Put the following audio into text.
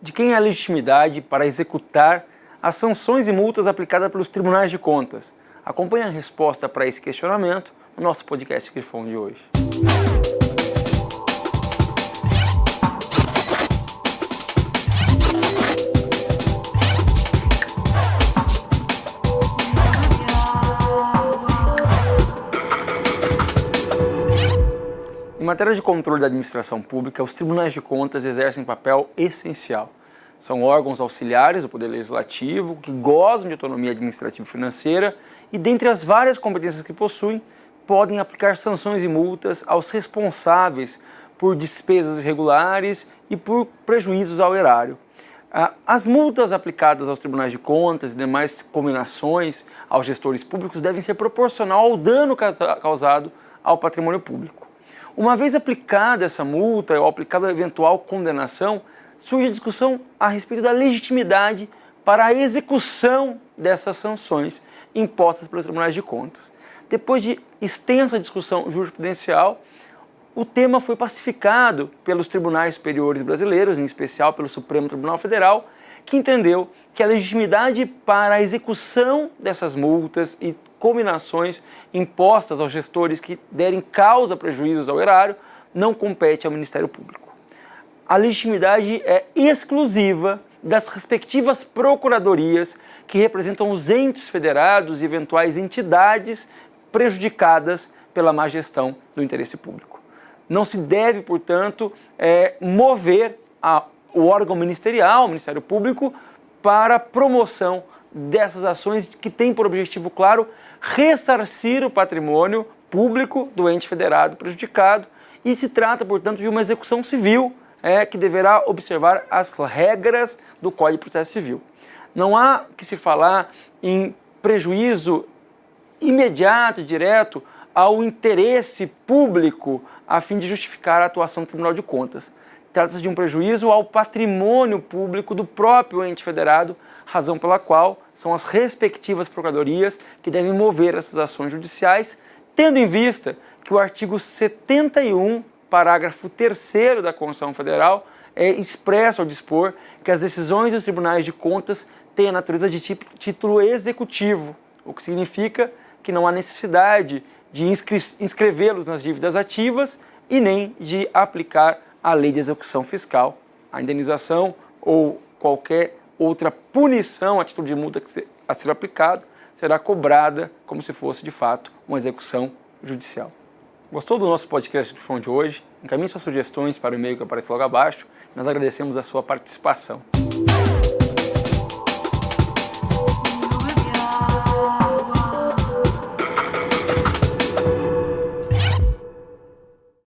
de quem é a legitimidade para executar as sanções e multas aplicadas pelos tribunais de contas? Acompanhe a resposta para esse questionamento no nosso podcast Grifão de hoje. Em matéria de controle da administração pública, os tribunais de contas exercem papel essencial. São órgãos auxiliares do Poder Legislativo que gozam de autonomia administrativa e financeira e, dentre as várias competências que possuem, podem aplicar sanções e multas aos responsáveis por despesas irregulares e por prejuízos ao erário. As multas aplicadas aos tribunais de contas e demais cominações aos gestores públicos devem ser proporcional ao dano causado ao patrimônio público. Uma vez aplicada essa multa ou aplicada a eventual condenação, surge a discussão a respeito da legitimidade para a execução dessas sanções impostas pelos tribunais de contas. Depois de extensa discussão jurisprudencial, o tema foi pacificado pelos tribunais superiores brasileiros, em especial pelo Supremo Tribunal Federal, que entendeu que a legitimidade para a execução dessas multas e cominações impostas aos gestores que derem causa a prejuízos ao erário não compete ao Ministério Público. A legitimidade é exclusiva das respectivas procuradorias que representam os entes federados e eventuais entidades prejudicadas pela má gestão do interesse público. Não se deve, portanto, mover o órgão ministerial, o Ministério Público, para a promoção dessas ações que têm por objetivo claro ressarcir o patrimônio público do ente federado prejudicado e se trata, portanto, de uma execução civil que deverá observar as regras do Código de Processo Civil. Não há que se falar em prejuízo imediato e direto ao interesse público a fim de justificar a atuação do Tribunal de Contas. Trata-se de um prejuízo ao patrimônio público do próprio ente federado, razão pela qual são as respectivas procuradorias que devem mover essas ações judiciais, tendo em vista que o artigo 71, parágrafo 3º da Constituição Federal, é expresso ao dispor que as decisões dos tribunais de contas têm a natureza de título executivo, o que significa que não há necessidade de inscrevê-los nas dívidas ativas e nem de aplicar a lei de execução fiscal. A indenização ou qualquer outra punição a título de multa a ser aplicado será cobrada como se fosse, de fato, uma execução judicial. Gostou do nosso podcast de hoje? Encaminhe suas sugestões para o e-mail que aparece logo abaixo. Nós agradecemos a sua participação.